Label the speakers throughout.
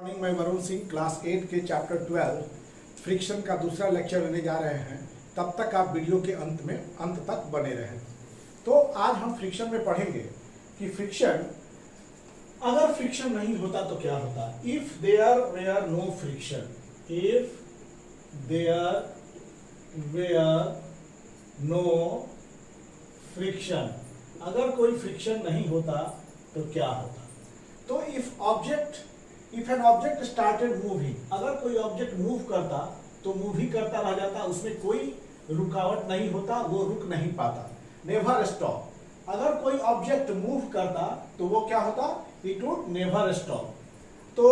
Speaker 1: Morning, मैं Varun Singh class 8 के chapter 12 friction का दूसरा लेक्चर लेने जा रहे हैं। तब तक आप वीडियो के अंत तक बने रहें। तो आज हम फ्रिक्शन में पढ़ेंगे कि फ्रिक्शन, अगर फ्रिक्शन नहीं होता तो क्या होता। If there were no friction, if there were no friction, अगर कोई फ्रिक्शन नहीं होता तो क्या होता। तो if an object started moving, अगर कोई ऑब्जेक्ट मूव करता तो मूव ही करता रह जाता, उसमें कोई रुकावट नहीं होता, वो रुक नहीं पाता। नेवर स्टॉप, अगर कोई ऑब्जेक्ट मूव करता तो वो क्या होता, इट वुड नेवर स्टॉप। तो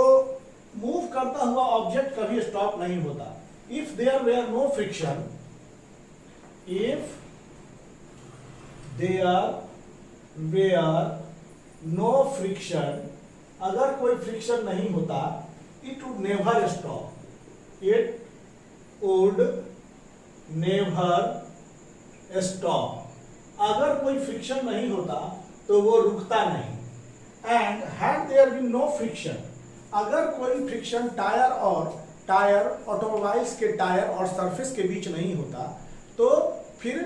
Speaker 1: मूव करता हुआ ऑब्जेक्ट कभी स्टॉप नहीं होता। If there were no friction, if there were no friction, अगर कोई फ्रिक्शन नहीं होता, it would never stop, it would never stop. अगर कोई फ्रिक्शन नहीं होता तो वो रुकता नहीं। And had there been no friction, अगर कोई फ्रिक्शन टायर ऑटोमोबाइल्स के टायर और सरफेस के बीच नहीं होता तो फिर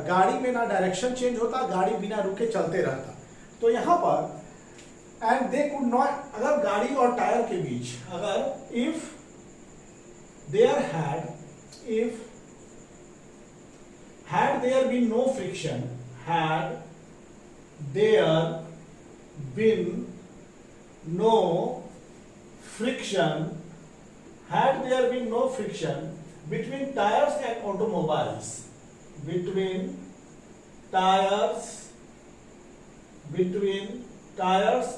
Speaker 1: गाड़ी में ना डायरेक्शन चेंज होता, गाड़ी बिना रुके चलते रहता। तो यहां पर एंड दे कुड नॉट, अगर गाड़ी और टायर के बीच, अगर if there been no friction, had there been no friction, had there been no friction between tires and automobiles, between tires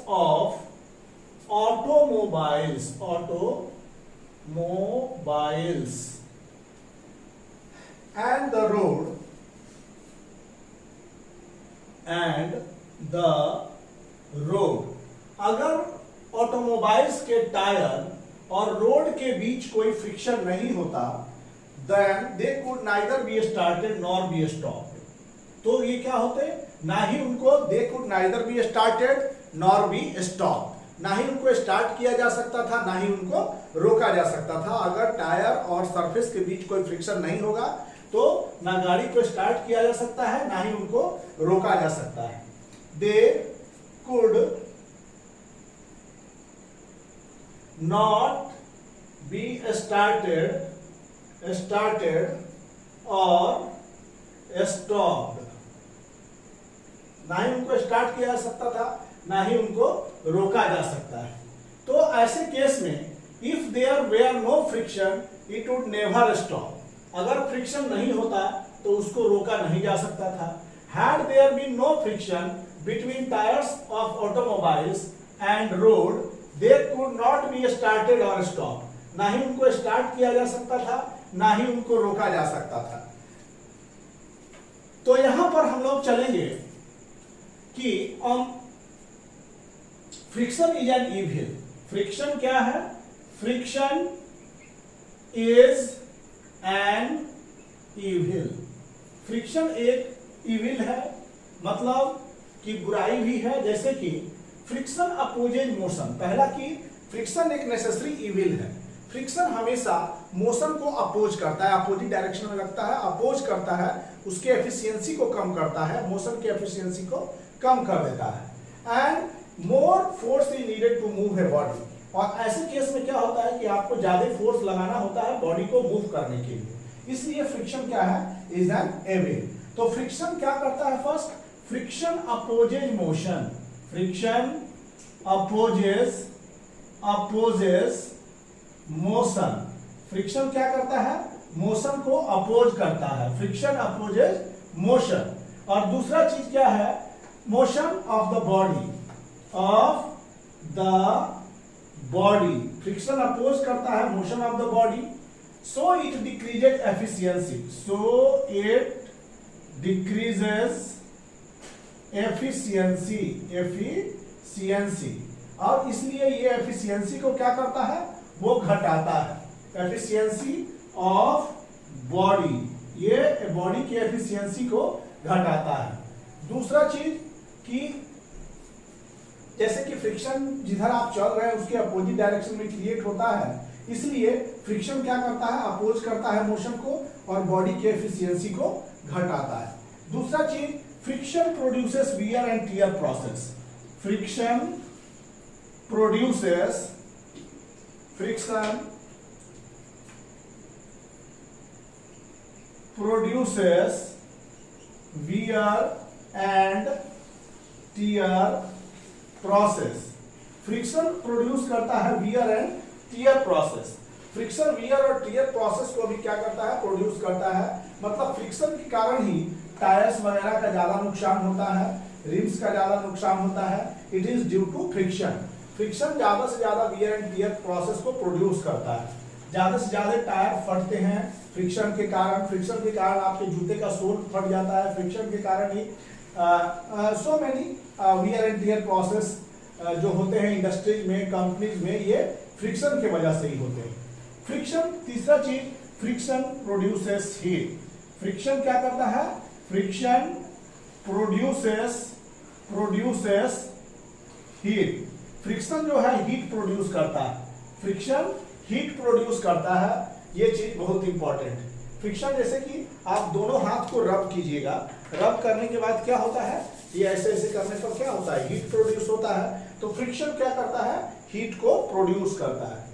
Speaker 1: of automobiles and the road, अगर automobiles के tyre और road के बीच कोई फ्रिक्शन नहीं होता, then they could neither be started nor be stopped। तो ये क्या होते, ना ही उनको they could neither be started nor be stopped, ना ही उनको स्टार्ट किया जा सकता था, ना ही उनको रोका जा सकता था। अगर टायर और सरफेस के बीच कोई फ्रिक्शन नहीं होगा तो ना गाड़ी को स्टार्ट किया जा सकता है, ना ही उनको रोका जा सकता है। They could not be started or stopped, ना ही उनको स्टार्ट किया जा सकता था, ना ही उनको रोका जा सकता है। तो ऐसे केस में if there were no friction, it would never stop, अगर फ्रिक्शन नहीं होता तो उसको रोका नहीं जा सकता था। Had there been no friction between tires of automobiles and road, they could not be started or stopped, ना ही उनको स्टार्ट किया जा सकता था, ना ही उनको रोका जा सकता था। तो यहां पर हम लोग चलेंगे कि friction is an evil. Friction क्या है? Friction is an evil. Friction एक इविल है, मतलब कि बुराई भी है। जैसे कि फ्रिक्शन अपोजेज मोशन, पहला कि फ्रिक्शन एक नेसेसरी इविल है। फ्रिक्शन हमेशा मोशन को अपोज करता है, अपोजिट डायरेक्शन में लगता है, अपोज करता है, उसके एफिशिएंसी को कम करता है, मोशन की एफिशिएंसी को कम कर देता है। And more force is needed to move a body, और ऐसे केस में क्या होता है कि आपको ज्यादा फोर्स लगाना होता है बॉडी को मूव करने के लिए। इसलिए फ्रिक्शन क्या है? Is an evil. तो फ्रिक्शन क्या करता है? First, friction opposes motion, friction opposes motion. Friction क्या करता है? मोशन को अपोज करता है, फ्रिक्शन अपोजेज मोशन। और दूसरा चीज क्या है? Motion of the body, friction oppose करता है motion of the body. So it decreases efficiency, efficiency, और इसलिए ये एफिशिएंसी को क्या करता है? वो घटाता है। एफिशिएंसी ऑफ बॉडी, ये बॉडी की एफिशिएंसी को घटाता है। दूसरा चीज कि जैसे कि देखिए फ्रिक्शन जिधर आप चल रहे हैं उसके अपोजिट डायरेक्शन में क्रिएट होता है, इसलिए फ्रिक्शन क्या करता है, अपोज करता है मोशन को और बॉडी के एफिशिएंसी को घटाता है। दूसरा चीज, friction produces wear and tear process. Friction produces wear and tear process। Friction produce करता है wear and tear process. Friction wear और टियर प्रोसेस को भी क्या करता है, प्रोड्यूस करता है। मतलब फ्रिक्शन के कारण ही टायर्स वगैरह का ज्यादा नुकसान होता है, रिम्स का ज्यादा नुकसान होता है। It is due to friction. Friction ज्यादा से ज्यादा वियर एंड टियर प्रोसेस को प्रोड्यूस करता है। ज्यादा से ज्यादा टायर फटते हैं फ्रिक्शन के कारण। फ्रिक्शन के कारण आपके जूते का सोल फट जाता है। फ्रिक्शन के कारण ही so many wear and tear process जो होते हैं इंडस्ट्रीज में, कंपनीज में, ये फ्रिक्शन के वजह से ही होते हैं। फ्रिक्शन, तीसरा चीज, फ्रिक्शन प्रोड्यूसेस हीट। फ्रिक्शन क्या करता है, फ्रिक्शन प्रोड्यूसेस हीट। फ्रिक्शन जो है हीट प्रोड्यूस करता है। फ्रिक्शन हीट प्रोड्यूस करता है, ये चीज बहुत इंपॉर्टेंट है। फ्रिक्शन जैसे कि आप दोनों हाथ को रब कीजिएगा, रब करने के बाद क्या होता है, ये ऐसे ऐसे करने पर क्या होता है, हीट प्रोड्यूस होता है। तो फ्रिक्शन क्या करता है, हीट को प्रोड्यूस करता है।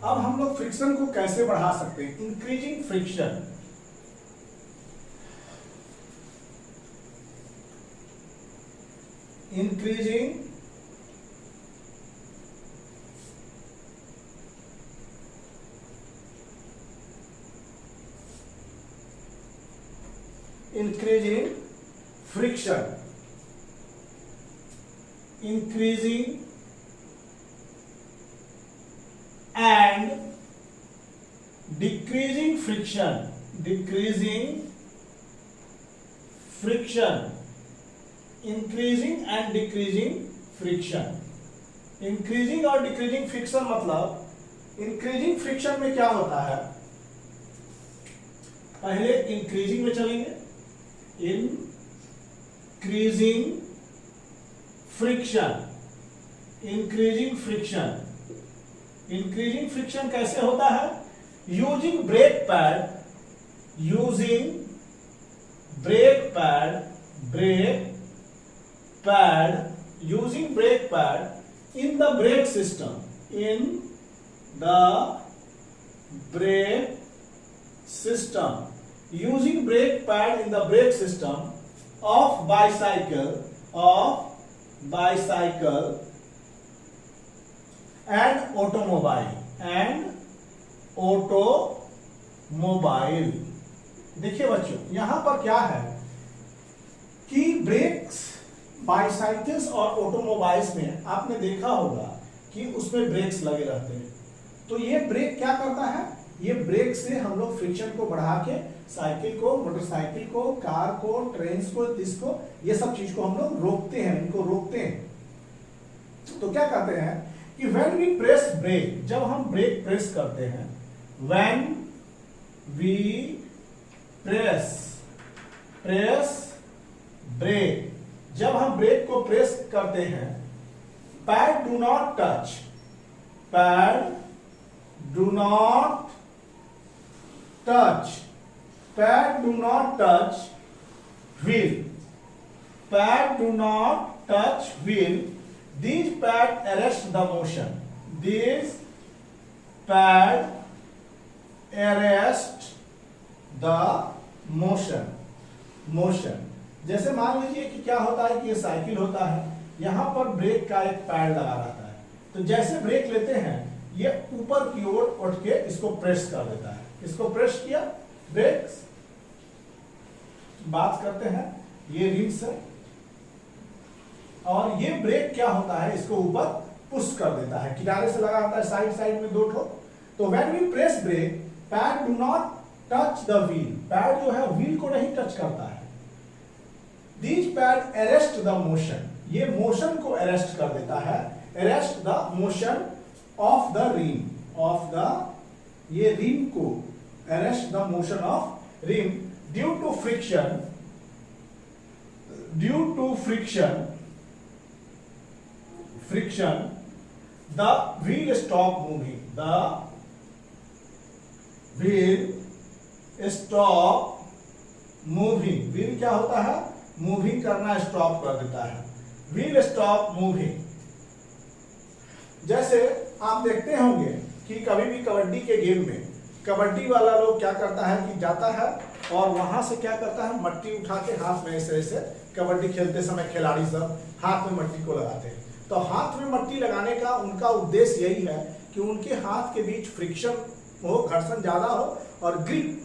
Speaker 1: अब हम लोग फ्रिक्शन को कैसे बढ़ा सकते हैं, increasing friction. Increasing friction, increasing and decreasing friction, increasing and decreasing friction। Increasing और डिक्रीजिंग फ्रिक्शन मतलब, इंक्रीजिंग फ्रिक्शन में क्या होता है, पहले इंक्रीजिंग में चलेंगे। इंक्रीजिंग फ्रिक्शन कैसे होता है, using brake pad in the brake system, using brake pad in the brake system of bicycle and automobile। देखिए बच्चों, यहां पर क्या है कि ब्रेक्स बाइसाइकिल्स और ऑटोमोबाइल्स में आपने देखा होगा कि उसमें ब्रेक्स लगे रहते हैं। तो ये ब्रेक क्या करता है, ये ब्रेक से हम लोग फ्रिक्शन को बढ़ा के साइकिल को, मोटरसाइकिल को, कार को, ट्रेन को, इसको, ये सब चीज को हम लोग रोकते हैं, इनको रोकते हैं। तो क्या कहते हैं कि व्हेन वी प्रेस ब्रेक, जब हम ब्रेक प्रेस करते हैं, व्हेन वी प्रेस ब्रेक, जब हम ब्रेक को प्रेस करते हैं, pad do not touch wheel, these pad arrest the motion। जैसे मान लीजिए कि क्या होता है कि ये साइकिल होता है, यहां पर ब्रेक का एक पैड लगा रहता है। तो जैसे ब्रेक लेते हैं, ये ऊपर की ओर उठ के इसको प्रेस कर देता है। इसको प्रेस किया, ब्रेक। बात करते हैं, ये रिम्स है और ये ब्रेक क्या होता है, इसको ऊपर पुश कर देता है, किनारे से लगा होता है, साइड में दो ठो। तो when we press brake, pad do not touch the wheel, pad जो है व्हील को नहीं टच करता है। These pad arrest the motion, ये मोशन को अरेस्ट कर देता है, arrest the motion of the rim, ये रिम को arrest the motion of rim due to friction friction, the wheel stop moving. The wheel stop moving. wheel क्या होता है? मूविंग करना स्टॉप कर देता है. Wheel stop moving. जैसे आप देखते होंगे कि कभी भी कबड्डी के गेम में कबड्डी वाला लोग क्या करता है कि जाता है और वहां से क्या करता है, मट्टी उठा के हाथ में ऐसे ऐसे, कबड्डी खेलते समय खिलाड़ी सब हाथ में मट्टी को लगाते हैं. तो हाथ में मट्टी लगाने का उनका उद्देश्य यही है कि उनके हाथ के बीच फ्रिक्शन हो, घर्षण ज्यादा हो और ग्रिप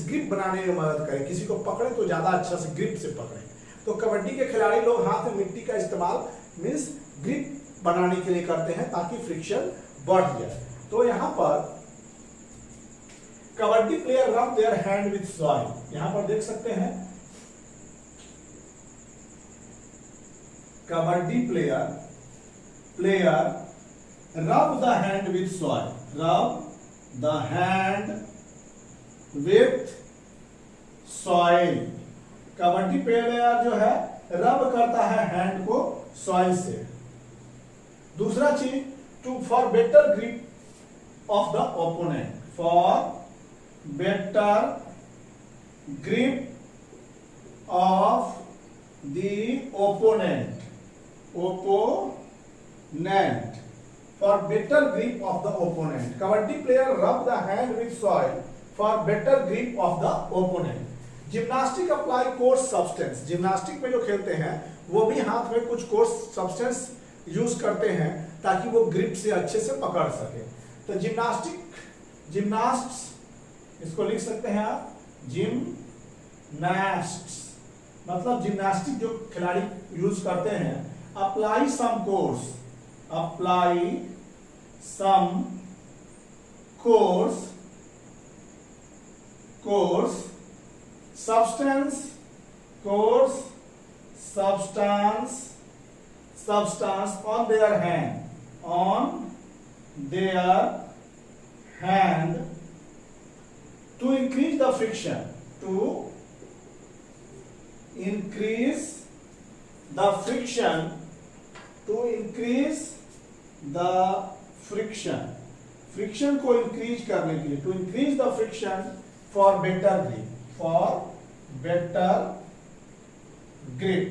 Speaker 1: ग्रिप बनाने में मदद करे. किसी को पकड़े तो ज्यादा अच्छा से ग्रिप से पकड़े. तो कबड्डी के खिलाड़ी लोग हाथ में मिट्टी का इस्तेमाल मींस ग्रिप बनाने के लिए करते हैं ताकि फ्रिक्शन बढ़ जाए. तो यहाँ पर कबड्डी प्लेयर रब देयर हैंड विथ सॉइल. यहां पर देख सकते हैं कबड्डी प्लेयर रब द हैंड विथ सॉइल. रब the hand with soil. Kabaddi player जो है रब करता है हैंड को सॉइल से. दूसरा चीज, two for better grip of the opponent. For better grip of the opponent. For better grip of the opponent. Kabaddi player rub the hand with soil for better grip of the opponent. Gymnastic apply course substance. Gymnastic में जो खेलते हैं वो भी हाथ में कुछ course substance use करते हैं ताकि वो ग्रिप से अच्छे से पकड़ सके. तो जिम्नास्ट्स इसको लिख सकते हैं आप जिम्नास्ट्स, मतलब जिम्नास्टिक जो खिलाड़ी यूज करते हैं. Apply some coarse substance on their hand to increase the friction. Friction को इंक्रीज करने के लिए, to increase the friction for better grip.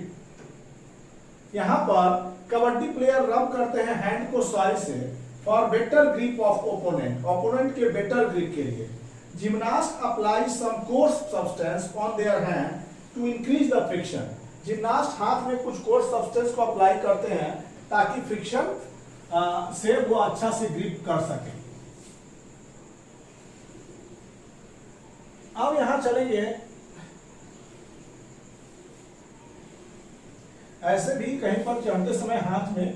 Speaker 1: यहां पर कबड्डी प्लेयर रब करते हैं हैंड को सॉइल से for better grip of opponent के बेटर ग्रिप के लिए. Gymnast apply some coarse substance on their hand to increase the friction. Gymnast हाथ में कुछ कोर्स सब्सटेंस को अप्लाई करते हैं ताकि फ्रिक्शन से वो अच्छा से ग्रिप कर सके. अब यहां चलेंगे, ऐसे भी कहीं पर चढ़ते समय हाथ में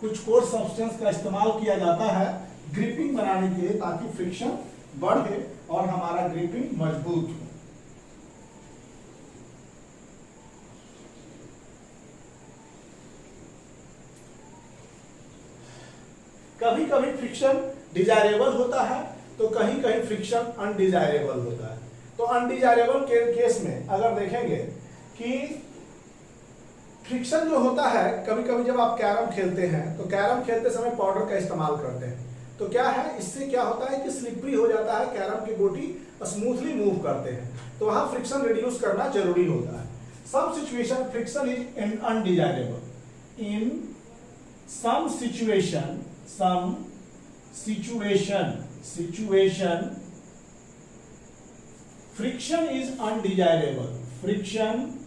Speaker 1: कुछ कोर्स सब्सटेंस का इस्तेमाल किया जाता है ग्रिपिंग बनाने के लिए ताकि फ्रिक्शन बढ़े और हमारा ग्रिपिंग मजबूत हो. कभी कभी फ्रिक्शन डिजायरेबल होता है तो कहीं कहीं फ्रिक्शन अनडिजायरेबल होता है. तो अनडिजायरेबल के केस में अगर देखेंगे कि फ्रिक्शन जो होता है, कभी कभी जब आप कैरम खेलते हैं तो कैरम खेलते समय पाउडर का इस्तेमाल करते हैं. तो क्या है, इससे क्या होता है कि स्लिपरी हो जाता है, कैरम की गोटी स्मूथली मूव करते हैं. तो वहां फ्रिक्शन रिड्यूस करना जरूरी होता है. Some situation friction is undesirable. In some situation friction is undesirable. Friction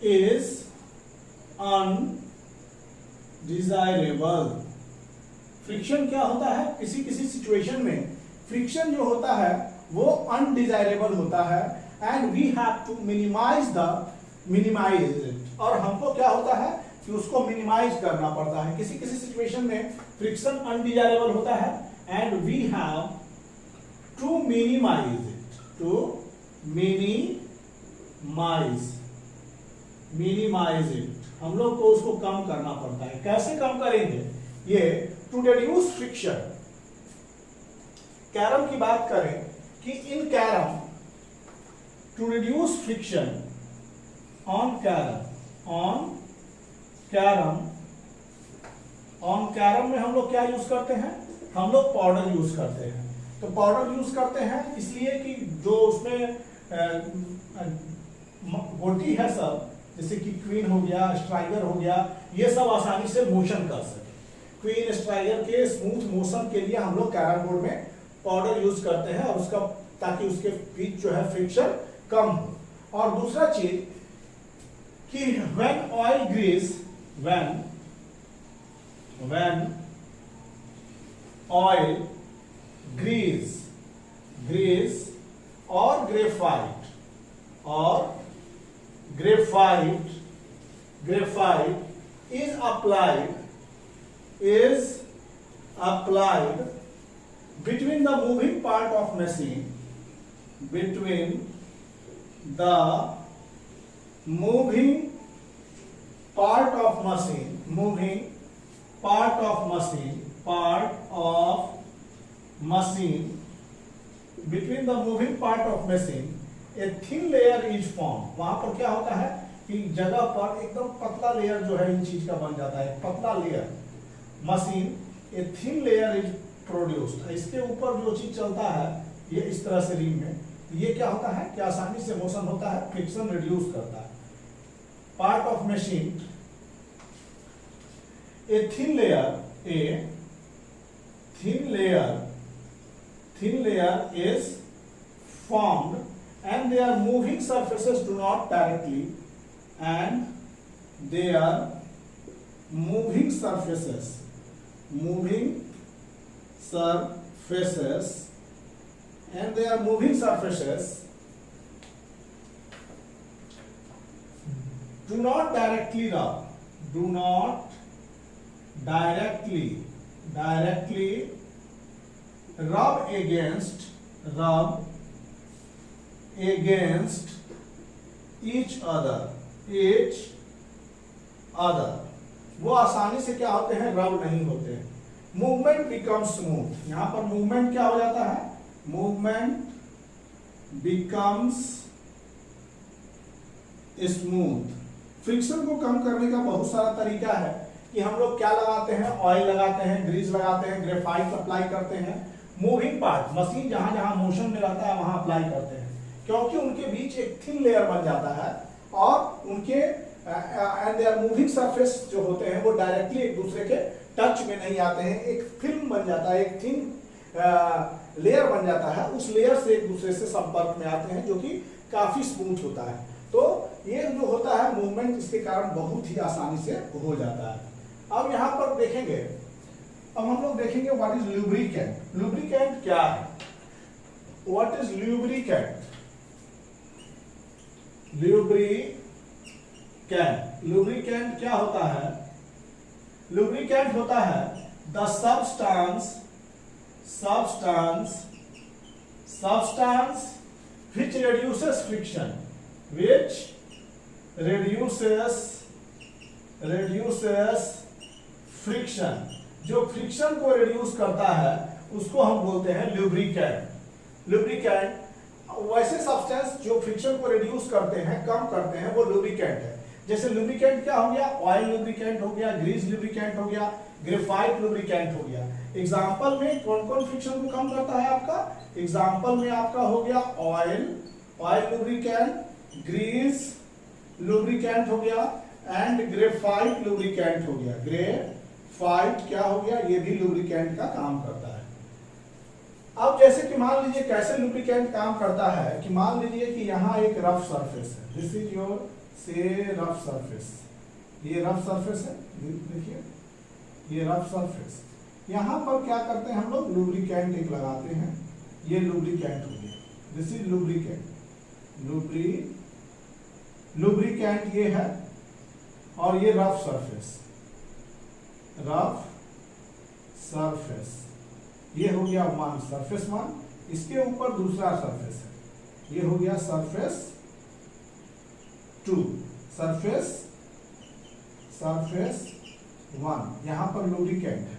Speaker 1: is undesirable. Friction क्या होता है, किसी किसी सिचुएशन में फ्रिक्शन जो होता है वो अनडिजायरेबल होता है and we have to minimise it. और हमको क्या होता है कि उसको मिनिमाइज करना पड़ता है. किसी किसी सिचुएशन में फ्रिक्शन अनडिजायरेबल होता है and we have to minimise it. Minimise it, हम लोग को उसको कम करना पड़ता है. कैसे कम करेंगे ये, टू रिड्यूस फ्रिक्शन. कैरम की बात करें कि in carrom to reduce friction on carrom on carrom में हम लोग क्या यूज करते हैं, हम लोग पाउडर यूज करते हैं। तो पाउडर यूज करते हैं इसलिए कि जो उसमें गोटी है सब, जैसे कि क्वीन हो गया, स्ट्राइकर हो गया, ये सब आसानी से मोशन कर सके। क्वीन स्ट्राइकर के स्मूथ मोशन के लिए हम लोग कैरम बोर्ड में पाउडर यूज करते हैं, और उसका ताकि उसके बीच जो है फ्रिक्शन कम हो। और दूसरा चीज कि when oil grease, when oil grease or graphite is applied between the moving part of machine, part of machine a thin layer is formed। वहां पर क्या होता है कि जगह पर एकदम पतला लेयर जो है इन चीज का बन जाता है, पतला layer machine a thin layer is produced. इसके ऊपर जो चीज चलता है ये इस तरह से रिंग में, ये क्या होता है कि आसानी से मोशन होता है, फ्रिक्शन रिड्यूस करता है। Part of machine a thin layer is formed and their moving surfaces do not directly rub against each other। वो आसानी से क्या होते हैं, रब नहीं होते हैं। मूवमेंट बिकम स्मूथ, यहां पर मूवमेंट क्या हो जाता है, मूवमेंट बिकम्स स्मूथ। फ्रिक्शन को कम करने का बहुत सारा तरीका है कि हम लोग क्या लगाते हैं, ऑयल लगाते हैं, ग्रीस लगाते हैं, ग्रेफाइट अप्लाई करते हैं। मूविंग पार्ट मशीन जहां जहां मोशन में रहता है वहां अप्लाई करते हैं, क्योंकि उनके बीच एक थिन लेयर बन जाता है और उनके एंड देयर मूविंग सरफेस जो होते हैं वो डायरेक्टली एक दूसरे के टच में नहीं आते हैं। एक फिल्म बन जाता है, एक थिन लेयर बन जाता है, उस लेयर से एक दूसरे से संपर्क में आते हैं, जो कि काफी स्मूथ होता है। तो ये जो होता है मूवमेंट, इसके कारण बहुत ही आसानी से हो जाता है। अब यहाँ पर देखेंगे, अब हम लोग देखेंगे व्हाट इज लुब्रिकेंट। लुब्रिकेंट क्या है, व्हाट इज लुब्रिकेंट? लुब्रिकेंट क्या होता है? लुब्रिकेंट होता है the substance which reduces friction, जो फ्रिक्शन को रिड्यूस करता है उसको हम बोलते हैं लुब्रिकेंट। वैसे सब्सटेंस जो फ्रिक्शन को रिड्यूस करते हैं, कम करते हैं, वो लुब्रिकेंट है। जैसे लुब्रिकेंट क्या हो गया, ऑयल लुब्रिकेंट हो गया, ग्रीस लुब्रिकेंट हो गया, ग्रेफाइट लुब्रिकेंट हो गया। एग्जांपल में कौन कौन फ्रिक्शन को कम करता है आपका? एग्जांपल में आपका हो गया ऑयल लुब्रिकेंट, ग्रीस लुब्रिकेंट हो गया एंड ग्रेफाइट लुब्रिकेंट हो गया। ग्रेफाइट क्या हो गया, ये भी लुब्रिकेंट का काम करता है। अब जैसे कि मान लीजिए कैसे लुब्रिकेंट काम करता है कि मान लीजिए कि यहाँ एक रफ सरफेस है, दिस इज योर से रफ सरफेस, ये रफ सरफेस है, देखिए ये रफ सरफेस। यहाँ पर क्या करते हैं हम लोग, लुब्रिकेंट एक लगाते हैं, ये लुब्रिकेंट हो गया, दिस इज लुब्रिकेंट। लुब्रिकेंट ये है और ये रफ सरफेस, ये हो गया वन, सरफेस वन। इसके ऊपर दूसरा सरफेस है, ये हो गया सरफेस टू, सरफेस वन। यहां पर लुब्रिकेंट है,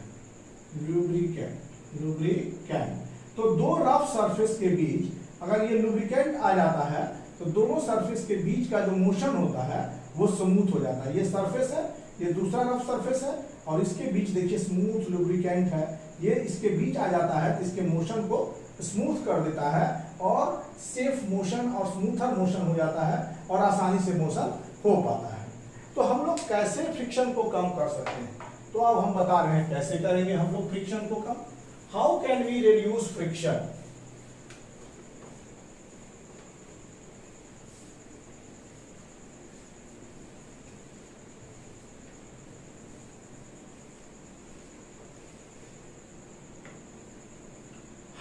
Speaker 1: लुब्रिकेंट। तो दो रफ सरफेस के बीच अगर ये लुब्रिकेंट आ जाता है तो दोनों सरफेस के बीच का जो मोशन होता है वो स्मूथ हो जाता है। ये सरफेस है, ये दूसरा रफ सरफेस है और इसके बीच देखिए स्मूथ लुब्रिकेंट है, ये इसके बीच आ जाता है, इसके मोशन को स्मूथ कर देता है और सेफ मोशन और स्मूथर मोशन हो जाता है और आसानी से मोशन हो पाता है। तो हम लोग कैसे फ्रिक्शन को कम कर सकते हैं, तो अब हम बता रहे हैं कैसे करेंगे हम लोग फ्रिक्शन को कम। How can we reduce friction?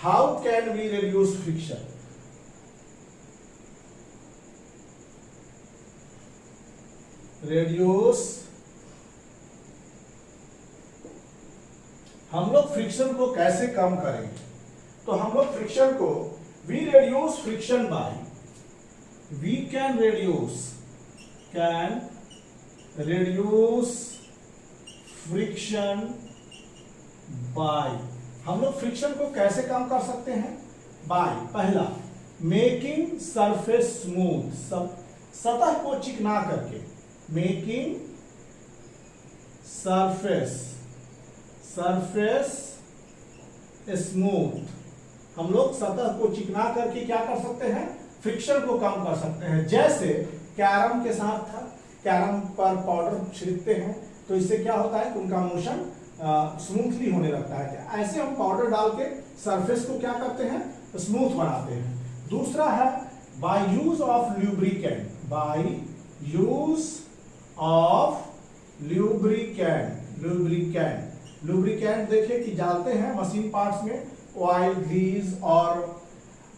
Speaker 1: How can we reduce friction? Reduce, हम लोग फ्रिक्शन को कैसे कम करेंगे? तो हम लोग फ्रिक्शन को we reduce friction by, we can reduce friction by, हम लोग फ्रिक्शन को कैसे कम कर सकते हैं? बाय, पहला मेकिंग सरफेस स्मूथ, सतह को चिकना करके, मेकिंग सरफेस स्मूथ, हम लोग सतह को चिकना करके क्या कर सकते हैं? फ्रिक्शन को कम कर सकते हैं। जैसे कैरम के साथ था, कैरम पर पाउडर छिड़कते हैं तो इससे क्या होता है कि उनका मोशन स्मूथली होने लगता है। ऐसे हम पाउडर डाल के सरफेस को क्या करते हैं? स्मूथ बनाते हैं। दूसरा है by use of lubricant, by use of lubricant देखिए कि डालते हैं मशीन पार्ट्स में, ऑयल, ग्रीस और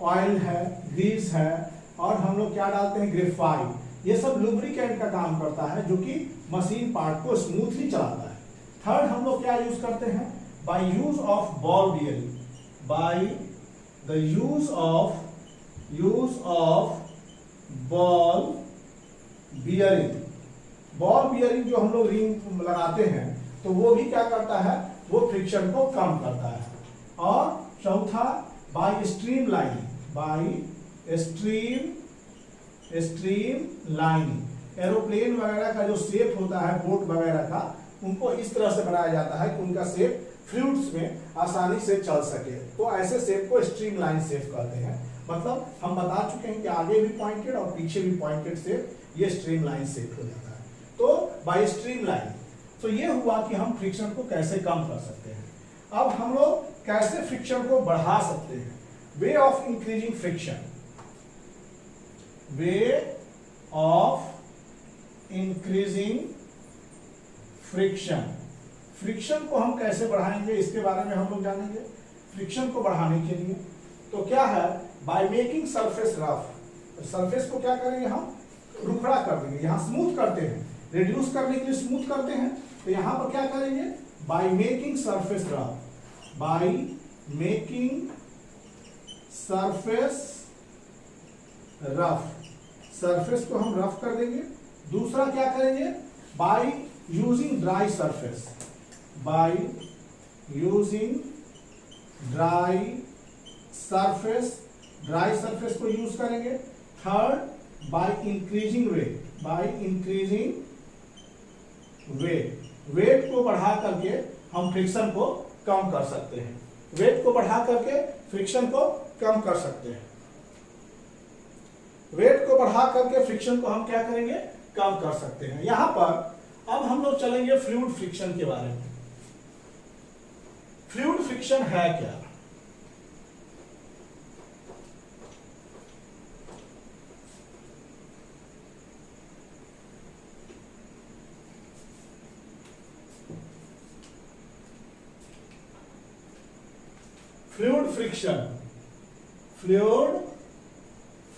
Speaker 1: ऑयल है, ग्रीस है, और हम लोग क्या डालते हैं? ग्रेफाइट। ये सब लुब्रिकेंट का काम करता है जो कि मशीन पार्ट को स्मूथली चलाता है। थर्ड हम लोग क्या यूज करते हैं? By use of ball bearing, by the use of ball bearing जो हम लोग रिंग लगाते हैं तो वो भी क्या करता है? वो फ्रिक्शन को कम करता है। और चौथा बाय स्ट्रीम लाइनिंग, एरोप्लेन वगैरह का जो शेप होता है, बोट वगैरह का, उनको इस तरह से बनाया जाता है कि उनका शेप फ्लूइड्स में आसानी से चल सके, तो ऐसे शेप को स्ट्रीम लाइन शेप कहते हैं। मतलब हम बता चुके हैं कि आगे भी पॉइंटेड और पीछे भी पॉइंटेड शेप, ये स्ट्रीम लाइन शेप हो जाता है। तो बाय स्ट्रीम लाइन, तो ये हुआ कि हम फ्रिक्शन को कैसे कम कर सकते हैं। अब हम लोग कैसे फ्रिक्शन को बढ़ा सकते हैं? Way of increasing friction, way of increasing friction को हम कैसे बढ़ाएंगे इसके बारे में हम लोग जानेंगे। फ्रिक्शन को बढ़ाने के लिए तो क्या है? By making surface rough, surface को क्या करेंगे? हम रुखड़ा कर देंगे। यहाँ स्मूथ करते हैं, रिड्यूस करने के लिए स्मूथ करते हैं, तो यहाँ पर क्या करेंगे? By making surface rough, by making surface rough, surface को हम रफ कर देंगे। दूसरा क्या करेंगे? By using dry surface, by using dry surface को यूज करेंगे। थर्ड बाय इंक्रीजिंग वेट को बढ़ा करके हम फ्रिक्शन को कम कर सकते हैं। वेट को बढ़ा करके फ्रिक्शन को कम कर सकते हैं। वेट को बढ़ा करके फ्रिक्शन को हम क्या करेंगे? कम कर सकते हैं। यहां पर अब हम लोग चलेंगे फ्लूइड फ्रिक्शन के बारे में। फ्लूइड फ्रिक्शन है क्या? फ्लूइड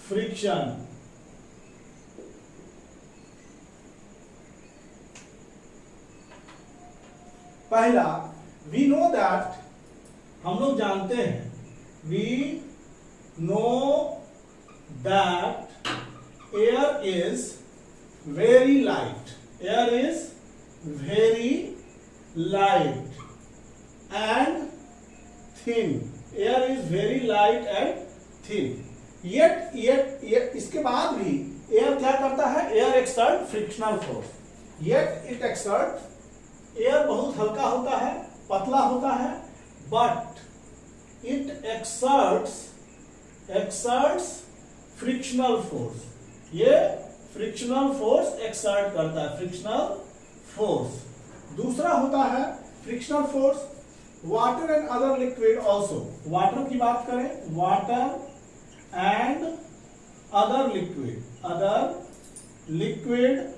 Speaker 1: फ्रिक्शन पहला, वी नो दैट, हम लोग जानते हैं, we know that air is very light, air is very light and thin, air is very light and thin. Yet इसके बाद भी एयर क्या करता है? Air exert frictional force, yet it exert, air बहुत हल्का होता है, पतला होता है, but it exerts frictional force, ये फ्रिक्शनल फोर्स एक्सर्ट करता है, फ्रिक्शनल फोर्स। दूसरा होता है frictional force water and other liquid also, water की बात करें, water and other liquid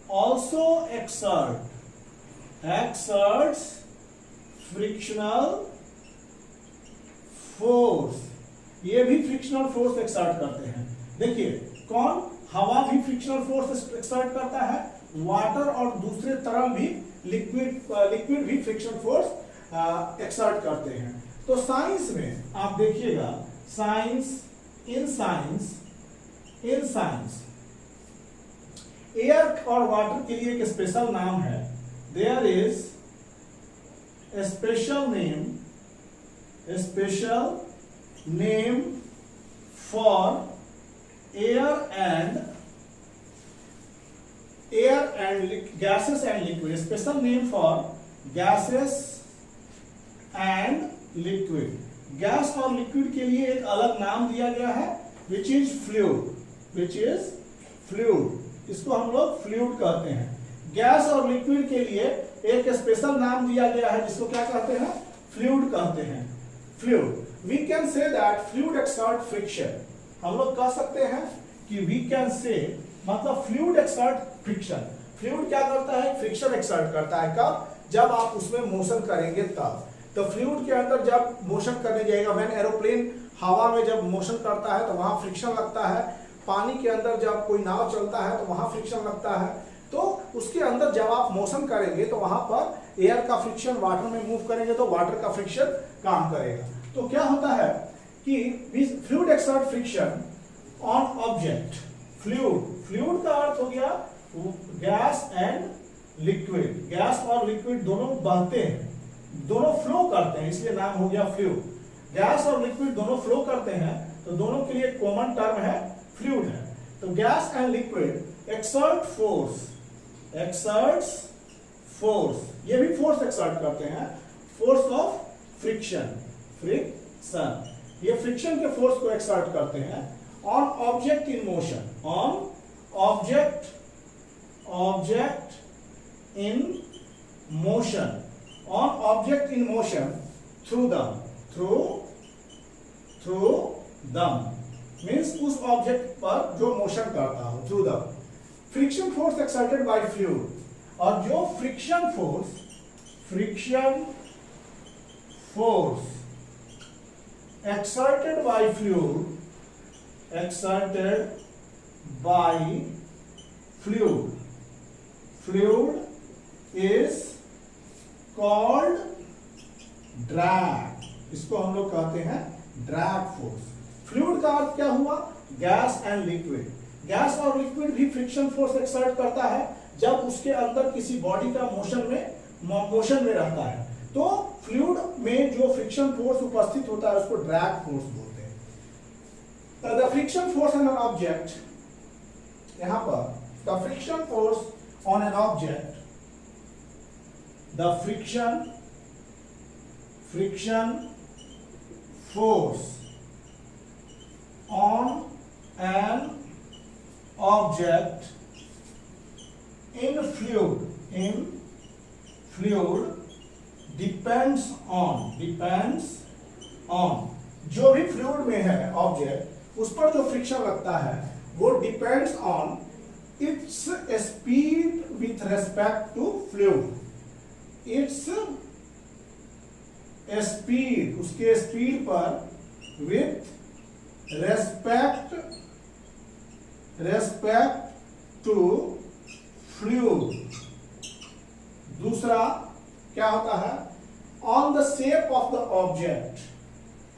Speaker 1: also exerts frictional force, ये भी फ्रिक्शनल फोर्स एक्सर्ट करते हैं। देखिए कौन, हवा भी फ्रिक्शनल फोर्स एक्सर्ट करता है, वाटर और दूसरे तरल भी लिक्विड भी फ्रिक्शनल फोर्स एक्सर्ट करते हैं। तो साइंस में आप देखिएगा, इन साइंस एयर और वाटर के लिए एक स्पेशल नाम है, there is a special name for air and gases and liquid, special name for gases and liquid, gas और लिक्विड के लिए एक अलग नाम दिया गया है, which is fluid, इसको हम लोग फ्लूइड कहते हैं। गैस और लिक्विड के लिए एक स्पेशल नाम दिया गया है, जिसको क्या कहते हैं, फ्लूइड कहते हैं। Fluid, we can say that fluid exert friction, हम लोग कह सकते हैं कि वी कैन से मतलब फ्लूइड एक्सर्ट फ्रिक्शन, फ्लूइड क्या करता है, फ्रिक्शन एक्सर्ट करता है। कब, जब आप उसमें मोशन करेंगे तब। तो फ्लूइड के अंदर जब मोशन करने जाएगा, व्हेन एरोप्लेन हवा में जब मोशन करता है तो वहां फ्रिक्शन लगता है, पानी के अंदर जब कोई नाव चलता है तो वहां फ्रिक्शन लगता है। तो उसके अंदर जब आप मोशन करेंगे तो वहां पर एयर का फ्रिक्शन, वाटर में मूव करेंगे तो वाटर का फ्रिक्शन काम करेगा। तो क्या होता है कि fluid exert friction on object, fluid का अर्थ हो गया गैस एंड लिक्विड, गैस और लिक्विड दोनों बहते हैं, दोनों फ्लो करते हैं, इसलिए नाम हो गया फ्लूइड। गैस और लिक्विड दोनों फ्लो करते हैं, तो दोनों के लिए कॉमन टर्म है फ्लूइड है। तो gas and liquid exerts force, ये भी फोर्स एक्सर्ट करते हैं, फोर्स ऑफ फ्रिक्शन, ये फ्रिक्शन के फोर्स को एक्सर्ट करते हैं on object in motion, object in motion through दम मीन्स उस ऑब्जेक्ट पर जो मोशन करता हो, through the friction force exerted by fluid, और जो friction force exerted by fluid is called drag, इसको हम लोग कहते हैं ड्रैग फोर्स। फ्लूइड का अर्थ क्या हुआ, गैस एंड लिक्विड, गैस और लिक्विड भी फ्रिक्शन फोर्स एक्सर्ट करता है जब उसके अंदर किसी बॉडी का मोशन में रहता है। तो फ्लूइड में जो फ्रिक्शन फोर्स उपस्थित होता है उसको ड्रैग फोर्स बोलते हैं। The friction force on an object, यहां पर the friction force on an object, the friction force on an object in fluid depends on जो भी फ्लूइड में है ऑब्जेक्ट, उस पर जो फ्रिक्शन लगता है वो depends on its speed with respect to fluid, its speed, उसके स्पीड पर विथ रेस्पेक्ट टू फ्लूइड। दूसरा क्या होता है, on the shape of the object,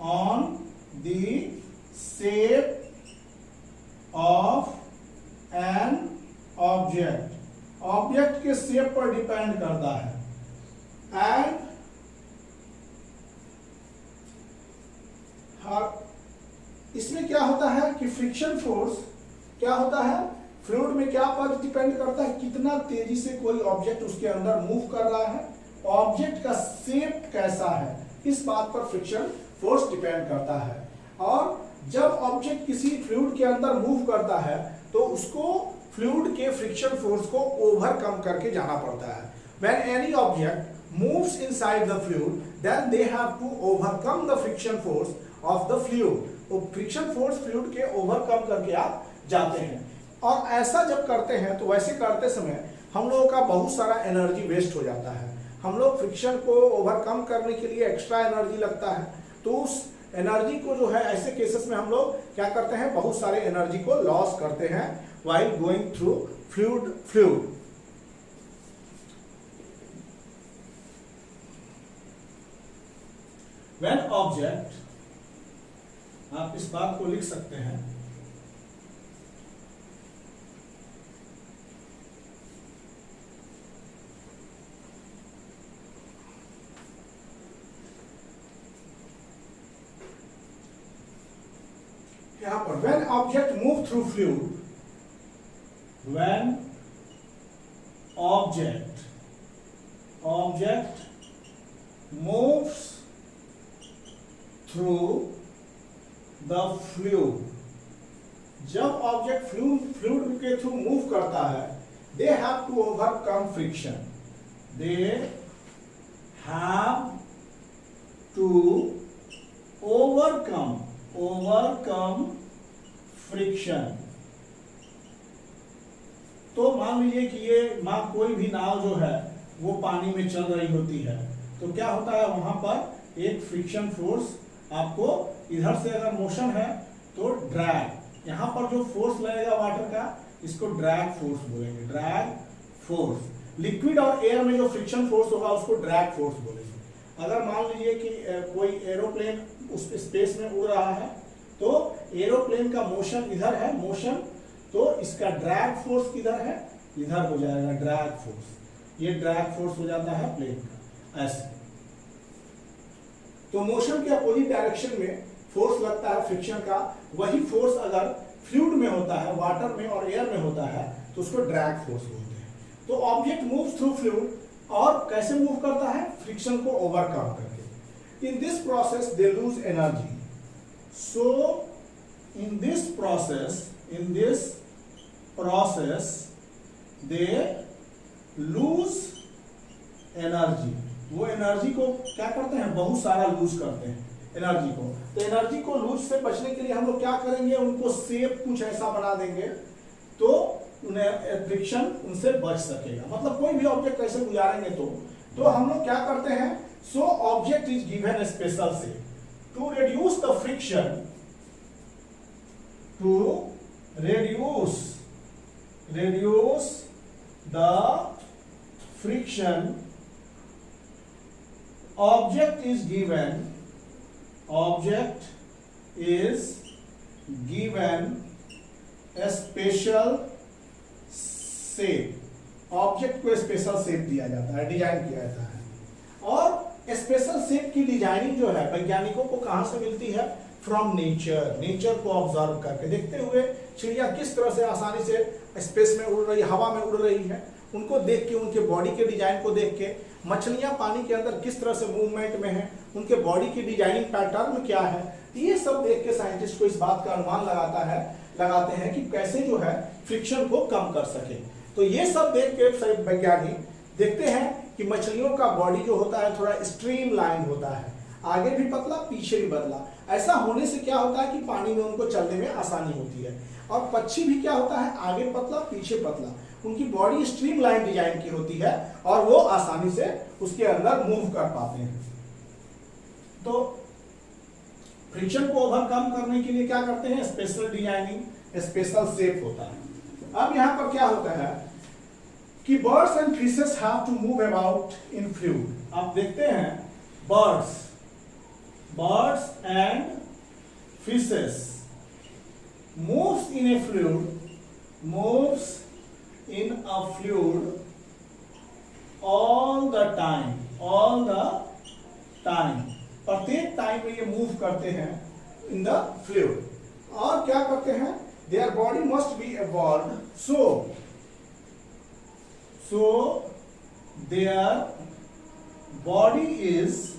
Speaker 1: on the shape of an object, object के शेप पर डिपेंड करता है। एंड इसमें क्या होता है कि फ्रिक्शन फोर्स क्या होता है, फ्लूइड में क्या पर डिपेंड करता है, कितना तेजी से कोई ऑब्जेक्ट उसके अंदर मूव कर रहा है, ऑब्जेक्ट का शेप कैसा है, इस बात पर फ्रिक्शन फोर्स डिपेंड करता है। और जब ऑब्जेक्ट किसी फ्लूइड के अंदर मूव करता है तो उसको फ्लूइड के फ्रिक्शन फोर्स को ओवरकम करके जाना पड़ता है। When any object moves inside the fluid, then they have to overcome the friction force of the fluid. तो फ्रिक्शन फोर्स फ्लूइड के ओवरकम करके आप जाते हैं। और ऐसा जब करते हैं तो वैसे करते समय हम लोगों का बहुत सारा एनर्जी वेस्ट हो जाता है। हम लोग फ्रिक्शन को ओवरकम करने के लिए एक्स्ट्रा एनर्जी लगता है, तो उस एनर्जी को जो है ऐसे केसेस में हम लोग क्या करते हैं, बहुत सारे एनर्जी को लॉस करते हैं while going through fluid. When object, आप इस बात को लिख सकते हैं, यहां पर when object move through fluid, when object moves through the fluid, जब ऑब्जेक्ट फ्लूइड के थ्रू मूव करता है, they have to overcome friction, they have to overcome friction। तो मान लीजिए कि ये कोई भी नाव जो है वो पानी में चल रही होती है, तो क्या होता है, वहां पर एक फ्रिक्शन फोर्स आपको इधर से अगर मोशन है तो ड्रैग, यहाँ पर जो फोर्स लगेगा वाटर का, इसको ड्रैग फोर्स बोलेंगे, ड्रैग फोर्स। लिक्विड और एयर में जो फ्रिक्शन फोर्स होगा उसको ड्रैग फोर्स बोलेंगे। अगर मान लीजिए कि कोई एरोप्लेन उस स्पेस में उड़ रहा है, तो एरोप्लेन का मोशन इधर है, मोशन, तो इसका ड्रैग फोर्स किधर है, इधर हो जाएगा ड्रैग फोर्स, ये ड्रैग फोर्स हो जाता है प्लेन का, ऐसे। तो मोशन के अपोजिट डायरेक्शन में फोर्स लगता है फ्रिक्शन का, वही फोर्स अगर फ्लूइड में होता है, वाटर में और एयर में होता है, तो उसको ड्रैग फोर्स बोलते हैं। तो ऑब्जेक्ट मूव्स थ्रू फ्लूइड, और कैसे मूव करता है, फ्रिक्शन को ओवरकम करके। In this process they lose energy, so in this process they lose energy, वो एनर्जी को क्या करते हैं, बहुत सारा लूज करते हैं एनर्जी को। तो एनर्जी को लूज से बचने के लिए हम लोग क्या करेंगे, उनको शेप कुछ ऐसा बना देंगे तो उन्हें फ्रिक्शन उनसे बच सकेगा। मतलब कोई भी ऑब्जेक्ट ऐसे गुजारेंगे तो हम लोग क्या करते हैं, so object is given special shape to reduce the friction, to reduce the friction, object is given a special shape, object को स्पेशल शेप दिया जाता है, डिजाइन किया जाता है। और स्पेशल शेप की डिजाइनिंग जो है वैज्ञानिकों को कहां से मिलती है, फ्रॉम नेचर को ऑब्जर्व करके, देखते हुए चिड़िया किस तरह से आसानी से स्पेस में उड़ रही, हवा में उड़ रही है, उनको देख के, उनके बॉडी के डिजाइन को देख के, मछलियां पानी के अंदर किस तरह से मूवमेंट में है, उनके बॉडी की डिजाइनिंग पैटर्न क्या है, ये सब देख के साइंटिस्ट को इस बात का अनुमान लगाते हैं कि कैसे जो है फ्रिक्शन को कम कर सके। तो ये सब देख के वैज्ञानिक देखते हैं कि मछलियों का बॉडी जो होता है थोड़ा स्ट्रीम लाइन होता है, आगे भी पतला पीछे भी पतला। ऐसा होने से क्या होता है कि पानी में उनको चलने में आसानी होती है। और पक्षी भी क्या होता है, आगे पतला पीछे पतला, उनकी बॉडी स्ट्रीम लाइन डिजाइन की होती है और वो आसानी से उसके अंदर मूव कर पाते हैं। तो फ्रिक्शन को ओवरकम करने के लिए क्या करते हैं, स्पेशल डिजाइनिंग, स्पेशल शेप होता है। अब यहां पर क्या होता है कि birds and fishes have to move about in fluid. आप देखते हैं birds and fishes moves in a fluid all the time, प्रत्येक टाइम में ये मूव करते हैं इन द फ्लूइड। और क्या करते हैं, their body must be evolved, so their body is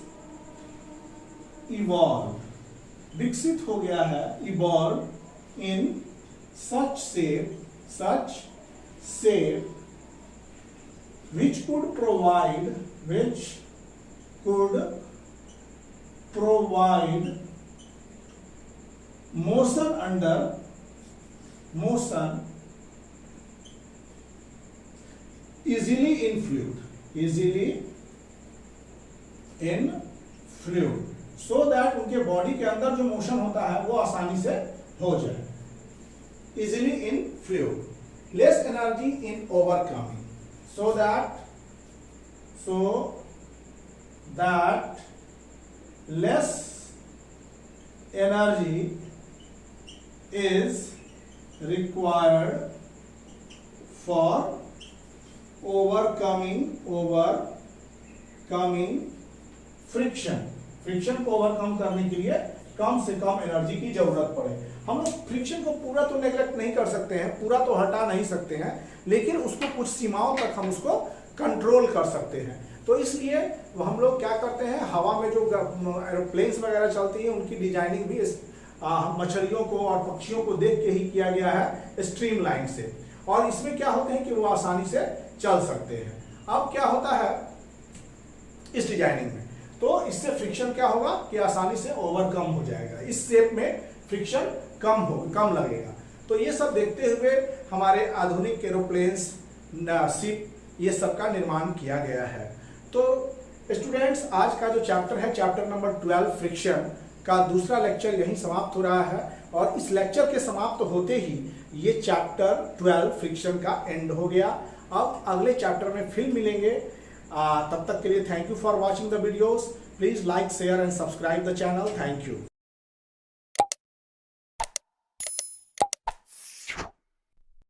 Speaker 1: evolved, विकसित हो गया है, evolved in such shape which could provide motion easily in fluid, so that उनके बॉडी के अंदर जो मोशन होता है वो आसानी से हो जाए, easily in fluid, less energy in overcoming, so that less energy is required for overcoming friction को ओवरकम करने के लिए कम से कम एनर्जी की जरूरत पड़े। हम लोग फ्रिक्शन को पूरा तो नेग्लेक्ट नहीं कर सकते हैं, पूरा तो हटा नहीं सकते हैं, लेकिन उसको कुछ सीमाओं तक हम उसको कंट्रोल कर सकते हैं। तो इसलिए हम लोग क्या करते हैं, हवा में जो एरोप्लेन्स वगैरह चलती है उनकी डिजाइनिंग भी मछलियों को और पक्षियों को देख के ही किया गया है स्ट्रीम लाइन से, और इसमें क्या होते हैं कि वो आसानी से चल सकते हैं। अब क्या होता है इस डिजाइनिंग में, तो इससे फ्रिक्शन क्या होगा कि आसानी से ओवरकम हो जाएगा, इस शेप में फ्रिक्शन कम लगेगा। तो ये सब देखते हुए हमारे आधुनिक एरोप्लेन्स, शिप, ये सब का निर्माण किया गया है। तो स्टूडेंट्स, आज का जो चैप्टर है, चैप्टर नंबर 12 फ्रिक्शन का दूसरा लेक्चर यहीं समाप्त हो रहा है, और इस लेक्चर के समाप्त होते ही ये चैप्टर 12 फ्रिक्शन का एंड हो गया। अब अगले चैप्टर में फिर मिलेंगे, तब तक के लिए thank you for watching the videos. Please like, share and subscribe the channel. Thank you.